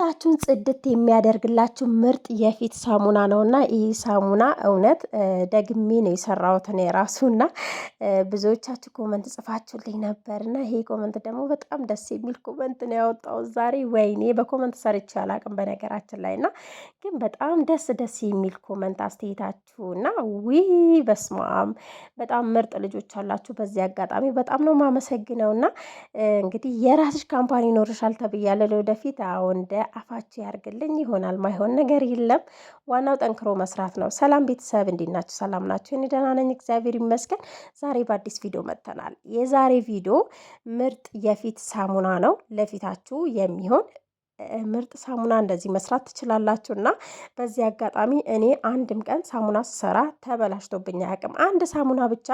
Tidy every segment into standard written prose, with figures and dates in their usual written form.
ፊታችሁን ጽድት የሚያደርግላችሁ ምርጥ የፊት ሳሙና ነውና ይህ ሳሙና እውነት ደግሜ ነው የሰራሁት እኔ ራሱና ብዙዎቻችሁ ኮመንት ጽፋችሁልኝ ነበርና ይሄ ኮመንት ደግሞ በጣም ደስ የሚል ኮመንት ነው ያወጣሁት ዛሬ። ወይኔ በኮመንት ሰርቼ አላቅም በነገራችን ላይ እና ግን በጣም ደስ የሚል ኮመንት አስተያየታችሁና ውይ በስማም በጣም ምርጥ ልጆች አላችሁ። በዚህ አጋጣሚ በጣም ነው የማመሰግነውና እንግዲህ የራስሽ ካምፓኒ ይኖርሻል ተብያለሁ። ለወደፊት እንደ አፋችሁ ያርግልኝ። ይሆናል ማይሆን ነገር የለም። ዋናው ጠንክሮ መስራት ነው። ሰላም ቤተሰብ እንዴት ናችሁ? ሰላም ናችሁ? እኔ ደህና ነኝ እግዚአብሔር ይመስገን። ዛሬ በአዲስ ቪዲዮ መጥተናል። የዛሬ ቪዲዮ ምርጥ የፊት ሳሙና ነው። ለፊታችሁ የሚሆን ምርጥ ሳሙና እንደዚህ መስራት ትችላላችሁ። እና በዚህ አጋጣሚ እኔ አንድም ቀን ሳሙና ስሰራ ተበላሽቶብኝ አያውቅም። አንድ ሳሙና ብቻ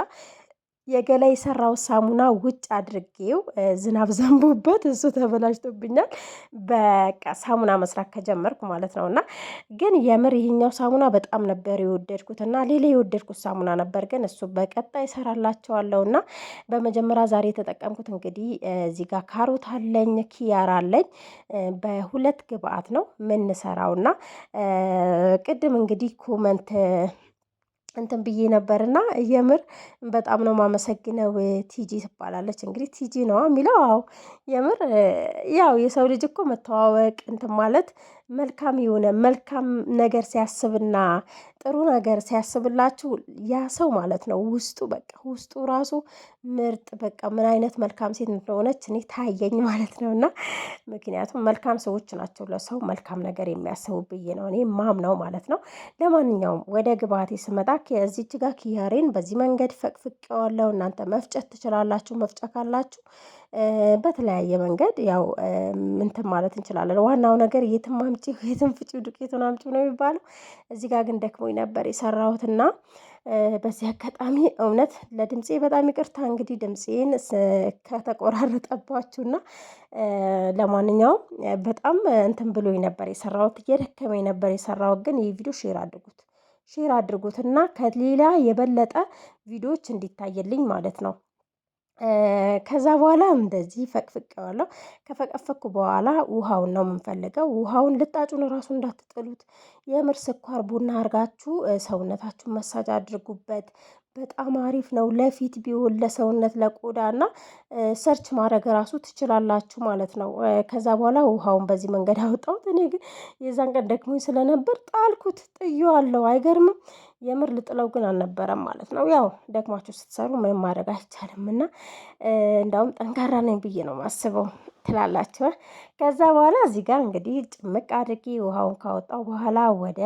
የገላ የሰራው ሳሙና ውጭ አድርጌው ዝናብ ዘንቦበት እሱ ተበላሽቶብኛል። በቃ ሳሙና መስራት ከጀመርኩ ማለት ነው። እና ግን የምር ይሄኛው ሳሙና በጣም ነበር የወደድኩት እና ሌላ የወደድኩት ሳሙና ነበር፣ ግን እሱ በቀጣይ እሰራላቸዋለሁ። እና በመጀመሪያ ዛሬ የተጠቀምኩት እንግዲህ እዚህ ጋር ካሮት አለኝ፣ ኪያር አለኝ። በሁለት ግብአት ነው የምንሰራው። እና ቅድም እንግዲህ ኮመንት እንትን ብዬ ነበርና የምር በጣም ነው የማመሰግነው። ቲጂ ትባላለች እንግዲህ ቲጂ ነው የሚለው። አዎ የምር ያው የሰው ልጅ እኮ መተዋወቅ እንትን ማለት መልካም የሆነ መልካም ነገር ሲያስብና ጥሩ ነገር ሲያስብላችሁ ያ ሰው ማለት ነው ውስጡ በቃ ውስጡ ራሱ ምርጥ በቃ ምን አይነት መልካም ሴት እንደሆነች እኔ ታየኝ ማለት ነው። እና ምክንያቱም መልካም ሰዎች ናቸው ለሰው መልካም ነገር የሚያስቡ ብዬ ነው እኔ ማምነው ማለት ነው። ለማንኛውም ወደ ግብአቴ ስመጣ ከዚች ጋር ኪያሬን በዚህ መንገድ ፈቅፍቄዋለሁ። እናንተ መፍጨት ትችላላችሁ። መፍጫ ካላችሁ በተለያየ መንገድ ያው እንትን ማለት እንችላለን። ዋናው ነገር የትም አምጪው የትም ፍጪው ዱቄቱን አምጪው ነው የሚባለው። እዚህ ጋር ግን ደክሞኝ ነበር የሰራሁትና በዚህ አጋጣሚ እውነት ለድምፄ በጣም ይቅርታ እንግዲህ ድምፄን ከተቆራረጠባችሁና ለማንኛውም በጣም እንትን ብሎኝ ነበር የሰራሁት፣ እየደከመኝ ነበር የሰራሁት። ግን ይህ ቪዲዮ ሼር አድርጉትና ከሌላ የበለጠ ቪዲዮዎች እንዲታየልኝ ማለት ነው። ከዛ በኋላ እንደዚህ ፈቅፍቄዋለሁ። ከፈቀፈኩ በኋላ ውሃውን ነው የምንፈልገው። ውሃውን ልጣጩን ራሱ እንዳትጥሉት። የምር ስኳር ቡና አድርጋችሁ ሰውነታችሁን መሳጅ አድርጉበት። በጣም አሪፍ ነው ለፊት ቢሆን ለሰውነት ለቆዳ እና ሰርች ማድረግ ራሱ ትችላላችሁ ማለት ነው። ከዛ በኋላ ውሃውን በዚህ መንገድ አወጣሁት። እኔ ግን የዛን ቀን ደክሞኝ ስለነበር ጣልኩት፣ ጥዬዋለሁ። አይገርምም? የምር ልጥለው ግን አልነበረም ማለት ነው። ያው ደክማችሁ ስትሰሩ ምንም ማድረግ አይቻልም እና እንዳውም ጠንካራ ነኝ ብዬ ነው የማስበው ትላላችሁ። ከዛ በኋላ እዚህ ጋር እንግዲህ ጭምቅ አድርጌ ውሃውን ካወጣው በኋላ ወደ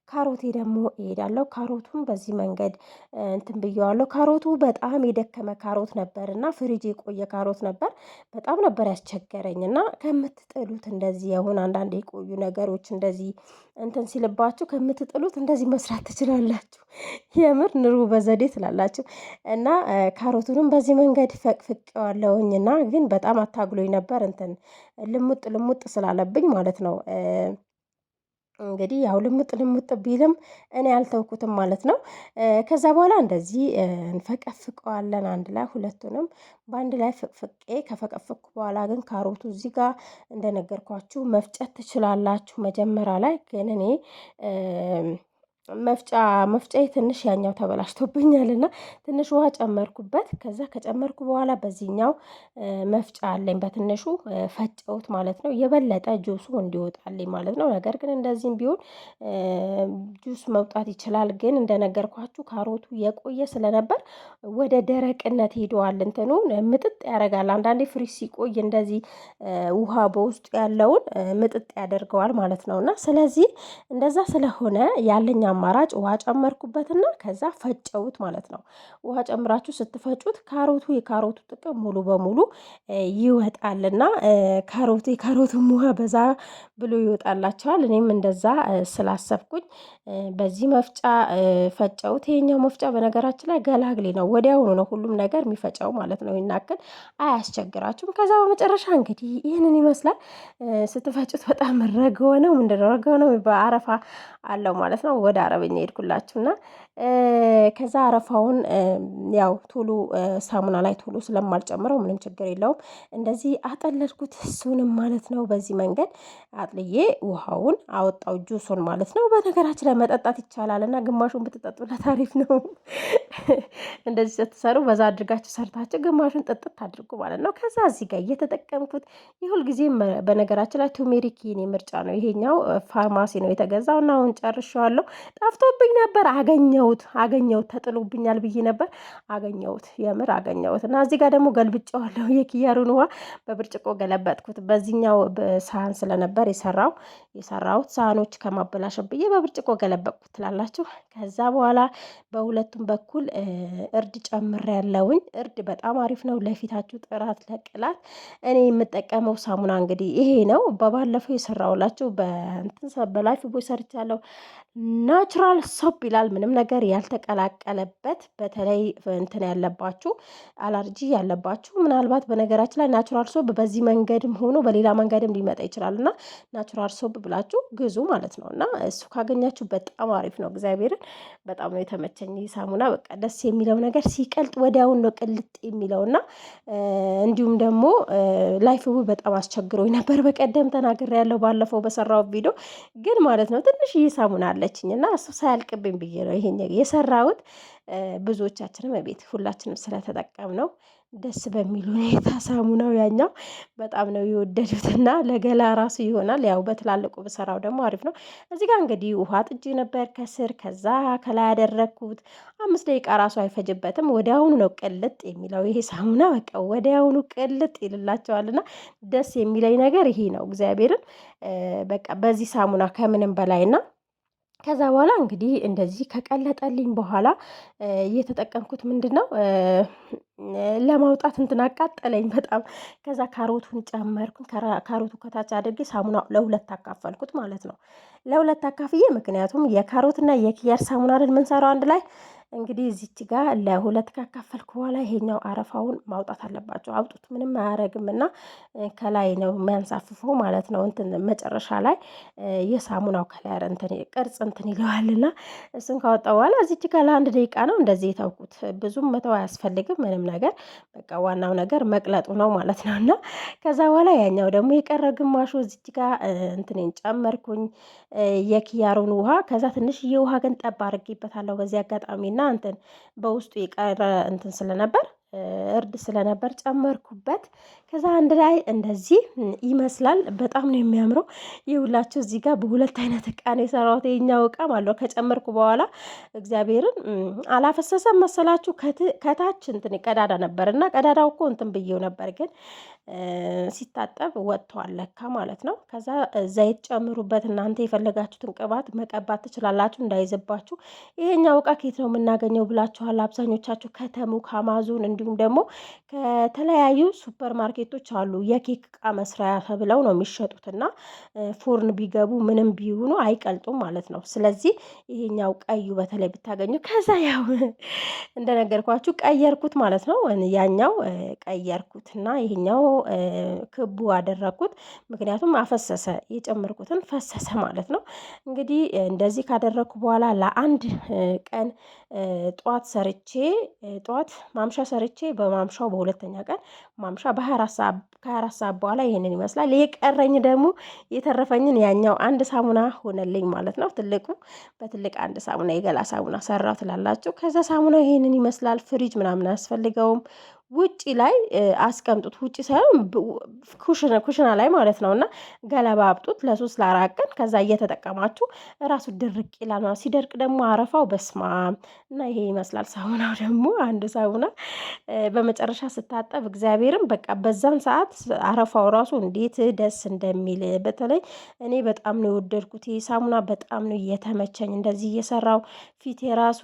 ካሮቴ ደግሞ እሄዳለሁ። ካሮቱን በዚህ መንገድ እንትን ብየዋለሁ። ካሮቱ በጣም የደከመ ካሮት ነበር እና ፍሪጅ የቆየ ካሮት ነበር። በጣም ነበር ያስቸገረኝ እና ከምትጥሉት እንደዚህ አሁን አንዳንድ የቆዩ ነገሮች እንደዚህ እንትን ሲልባችሁ ከምትጥሉት እንደዚህ መስራት ትችላላችሁ። የምር ኑሩ በዘዴ ትላላችሁ። እና ካሮቱንም በዚህ መንገድ ፈቅፍቄዋለሁኝ እና ግን በጣም አታግሎኝ ነበር እንትን ልሙጥ ስላለብኝ ማለት ነው። እንግዲህ ያው ልሙጥ ቢልም እኔ አልተውኩትም ማለት ነው። ከዛ በኋላ እንደዚህ እንፈቀፍቀዋለን አንድ ላይ ሁለቱንም በአንድ ላይ ፍቅፍቄ ከፈቀፈቅኩ በኋላ ግን ካሮቱ እዚህ ጋር እንደነገርኳችሁ መፍጨት ትችላላችሁ። መጀመሪያ ላይ ግን እኔ መፍጫዬ ትንሽ ያኛው ተበላሽቶብኛል እና ትንሽ ውሃ ጨመርኩበት። ከዛ ከጨመርኩ በኋላ በዚህኛው መፍጫ አለኝ በትንሹ ፈጨሁት ማለት ነው። የበለጠ ጁሱ እንዲወጣልኝ ማለት ነው። ነገር ግን እንደዚህም ቢሆን ጁስ መውጣት ይችላል። ግን እንደነገርኳችሁ ካሮቱ የቆየ ስለነበር ወደ ደረቅነት ሄደዋል። እንትኑ ምጥጥ ያደርጋል። አንዳንዴ ፍሪጅ ሲቆይ እንደዚህ ውሃ በውስጡ ያለውን ምጥጥ ያደርገዋል ማለት ነው። እና ስለዚህ እንደዛ ስለሆነ ያለኝ አማራጭ ውሃ ጨመርኩበትና ከዛ ፈጨሁት ማለት ነው። ውሃ ጨምራችሁ ስትፈጩት የካሮቱ ጥቅም ሙሉ በሙሉ ይወጣልና የካሮቱም ውሃ በዛ ብሎ ይወጣላቸዋል። እኔም እንደዛ ስላሰብኩኝ በዚህ መፍጫ ፈጨሁት። ይሄኛው መፍጫ በነገራችን ላይ ገላግሌ ነው፣ ወዲያውኑ ነው ሁሉም ነገር የሚፈጨው ማለት ነው። ይናክል አያስቸግራችሁም። ከዛ በመጨረሻ እንግዲህ ይህንን ይመስላል። ስትፈጩት በጣም ረገው ነው፣ ምንድነው ረገው ነው፣ በአረፋ አለው ማለት ነው። ወደ አረበኛ ሄድኩላችሁና ከዛ አረፋውን ያው ቶሎ ሳሙና ላይ ቶሎ ስለማልጨምረው ምንም ችግር የለውም። እንደዚህ አጠለልኩት እሱንም ማለት ነው። በዚህ መንገድ አጥልዬ ውሃውን አወጣው ጁሱን ማለት ነው። በነገራችን ላይ መጠጣት ይቻላል እና ግማሹን ብትጠጡለት አሪፍ ነው። እንደዚህ ስትሰሩ በዛ አድርጋችሁ ሰርታችሁ ግማሹን ጥጥት አድርጉ ማለት ነው። ከዛ እዚህ ጋር እየተጠቀምኩት የሁልጊዜም በነገራችን ላይ ቱሜሪክ የኔ ምርጫ ነው። ይሄኛው ፋርማሲ ነው የተገዛው እና አሁን ጨርሼዋለሁ። ጠፍቶብኝ ነበር አገኘሁት ተጥሎብኛል ብዬ ነበር አገኘሁት፣ የምር አገኘሁት። እና እዚህ ጋር ደግሞ ገልብጬዋለሁ። የኪያሩን ውሃ በብርጭቆ ገለበጥኩት። በዚህኛው ሳህን ስለነበር የሰራሁት ሳህኖች ከማበላሸት ብዬ በብርጭቆ ገለበጥኩት ትላላችሁ። ከዛ በኋላ በሁለቱም በኩል እርድ ጨምሬያለሁኝ። እርድ በጣም አሪፍ ነው ለፊታችሁ ጥራት፣ ለቅላት። እኔ የምጠቀመው ሳሙና እንግዲህ ይሄ ነው። በባለፈው የሰራሁላችሁ በላይፍ ቦይ ሰርቻለሁ። ናቹራል ሶፕ ይላል፣ ምንም ነገር ያልተቀላቀለበት። በተለይ እንትን ያለባችሁ አላርጂ ያለባችሁ ምናልባት በነገራችን ላይ ናቹራል ሶፕ በዚህ መንገድም ሆኖ በሌላ መንገድም ሊመጣ ይችላል እና ናቹራል ሶፕ ብላችሁ ግዙ ማለት ነው። እና እሱ ካገኛችሁ በጣም አሪፍ ነው። እግዚአብሔርን በጣም ነው የተመቸኝ ሳሙና። በቃ ደስ የሚለው ነገር ሲቀልጥ ወዲያውን ነው ቅልጥ የሚለው እና እንዲሁም ደግሞ ላይፍ ቦይ በጣም አስቸግሮኝ ነበር። በቀደም ተናግሬያለሁ ባለፈው በሰራው ቪዲዮ ግን ማለት ነው። ትንሽዬ ሳሙና አለችኝ እና እሱ ሳያልቅብኝ ብዬ ነው ይሄን የሰራሁት። ብዙዎቻችንም ቤት ሁላችንም ስለተጠቀምነው ደስ በሚል ሁኔታ ሳሙናው ያኛው በጣም ነው የወደዱትና ለገላ ራሱ ይሆናል። ያው በትላልቁ ብሰራው ደግሞ አሪፍ ነው። እዚህ ጋር እንግዲህ ውሃ ጥጄ ነበር ከስር፣ ከዛ ከላይ ያደረግኩት 5 ደቂቃ ራሱ አይፈጅበትም። ወዲያውኑ ነው ቅልጥ የሚለው ይሄ ሳሙና። በቃ ወዲያውኑ ቅልጥ ይልላቸዋልና ደስ የሚለኝ ነገር ይሄ ነው። እግዚአብሔርን በቃ በዚህ ሳሙና ከምንም በላይና ከዛ በኋላ እንግዲህ እንደዚህ ከቀለጠልኝ በኋላ እየተጠቀምኩት ምንድን ነው ለማውጣት እንትን አቃጠለኝ በጣም። ከዛ ካሮቱን ጨመርኩኝ። ካሮቱ ከታች አድርጌ ሳሙና ለሁለት አካፈልኩት ማለት ነው። ለሁለት አካፍዬ ምክንያቱም የካሮትና የኪያር ሳሙና አይደል የምንሰራው አንድ ላይ። እንግዲህ እዚች ጋር ለሁለት ካካፈልኩ በኋላ ይሄኛው አረፋውን ማውጣት አለባቸው። አውጡት፣ ምንም አያረግም እና ከላይ ነው የሚያንሳፍፈው ማለት ነው። እንትን መጨረሻ ላይ የሳሙናው ከለር እንትን ቅርጽ እንትን ይለዋልና እሱን ካወጣ በኋላ እዚች ጋር ለአንድ ደቂቃ ነው እንደዚህ የተውኩት። ብዙም መተው አያስፈልግም ምንም ነገር። በቃ ዋናው ነገር መቅለጡ ነው ማለት ነው። እና ከዛ በኋላ ያኛው ደግሞ የቀረ ግማሹ እዚች ጋር እንትኔን ጨመርኩኝ የኪያሩን ውሃ። ከዛ ትንሽዬ ውሃ ግን ጠብ አድርጌበታለሁ በዚህ አጋጣሚ እና እንትን በውስጡ የቀረ እንትን ስለነበር እርድ ስለነበር ጨመርኩበት። ከዛ አንድ ላይ እንደዚህ ይመስላል። በጣም ነው የሚያምረው። ይኸውላችሁ እዚህ ጋር በሁለት አይነት እቃ ነው የሰራሁት። የኛው እቃ ማለት ነው ከጨመርኩ በኋላ እግዚአብሔርን አላፈሰሰም መሰላችሁ። ከታች እንትን ቀዳዳ ነበር እና ቀዳዳው እኮ እንትን ብዬው ነበር ግን ሲታጠብ ወጥቷል ለካ ማለት ነው። ከዛ ዘይት ጨምሩበት። እናንተ የፈለጋችሁትን ቅባት መቀባት ትችላላችሁ እንዳይዝባችሁ። ይሄኛው እቃ ከየት ነው የምናገኘው ብላችኋል አብዛኞቻችሁ። ከተሙ ከአማዞን እንዲሁም ደግሞ ከተለያዩ ሱፐር ማርኬቶች አሉ። የኬክ እቃ መስሪያ ተብለው ነው የሚሸጡት እና ፎርን ቢገቡ ምንም ቢሆኑ አይቀልጡም ማለት ነው። ስለዚህ ይሄኛው ቀዩ በተለይ ብታገኙ። ከዛ ያው እንደነገርኳችሁ ቀየርኩት ማለት ነው። ያኛው ቀየርኩትና ይሄኛው ክቡ አደረኩት። ምክንያቱም አፈሰሰ፣ የጨመርኩትን ፈሰሰ ማለት ነው። እንግዲህ እንደዚህ ካደረኩ በኋላ ለአንድ ቀን ጠዋት ማምሻ ሰርቼ በማምሻው በሁለተኛ ቀን ማምሻ ከ24 ሰዓት በኋላ ይሄንን ይመስላል። የቀረኝ ደግሞ የተረፈኝን ያኛው አንድ ሳሙና ሆነልኝ ማለት ነው። በትልቅ አንድ ሳሙና የገላ ሳሙና ሰራው ትላላችሁ። ከዛ ሳሙናው ይሄንን ይመስላል። ፍሪጅ ምናምን አያስፈልገውም። ውጪ ላይ አስቀምጡት። ውጪ ሳይሆን ኩሽና ላይ ማለት ነው። እና ገለባ አብጡት ለ3-4 ቀን። ከዛ እየተጠቀማችሁ ራሱ ድርቅ ይላል ነው። ሲደርቅ ደግሞ አረፋው በስማም እና ይሄ ይመስላል። ሳሙናው ደግሞ አንድ ሳሙና በመጨረሻ ስታጠብ እግዚአብሔርም በቃ በዛን ሰዓት አረፋው ራሱ እንዴት ደስ እንደሚል በተለይ እኔ በጣም ነው የወደድኩት። ይሄ ሳሙና በጣም ነው እየተመቸኝ። እንደዚህ እየሰራው ፊት የራሱ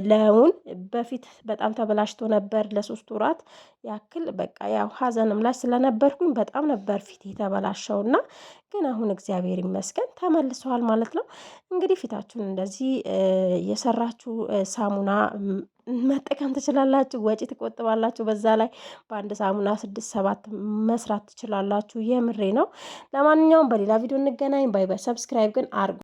ለውን በፊት በጣም ተበላሽቶ ነበር ለ3 ወራት ያክል። በቃ ያው ሀዘንም ላይ ስለነበርኩኝ በጣም ነበር ፊት የተበላሸውና ግን አሁን እግዚአብሔር ይመስገን ተመልሰዋል ማለት ነው። እንግዲህ ፊታችሁን እንደዚህ የሰራችሁ ሳሙና መጠቀም ትችላላችሁ። ወጪ ትቆጥባላችሁ። በዛ ላይ በአንድ ሳሙና 6-7 መስራት ትችላላችሁ። የምሬ ነው። ለማንኛውም በሌላ ቪዲዮ እንገናኝ። ባይ ባይ። ሰብስክራይብ ግን አርጉ።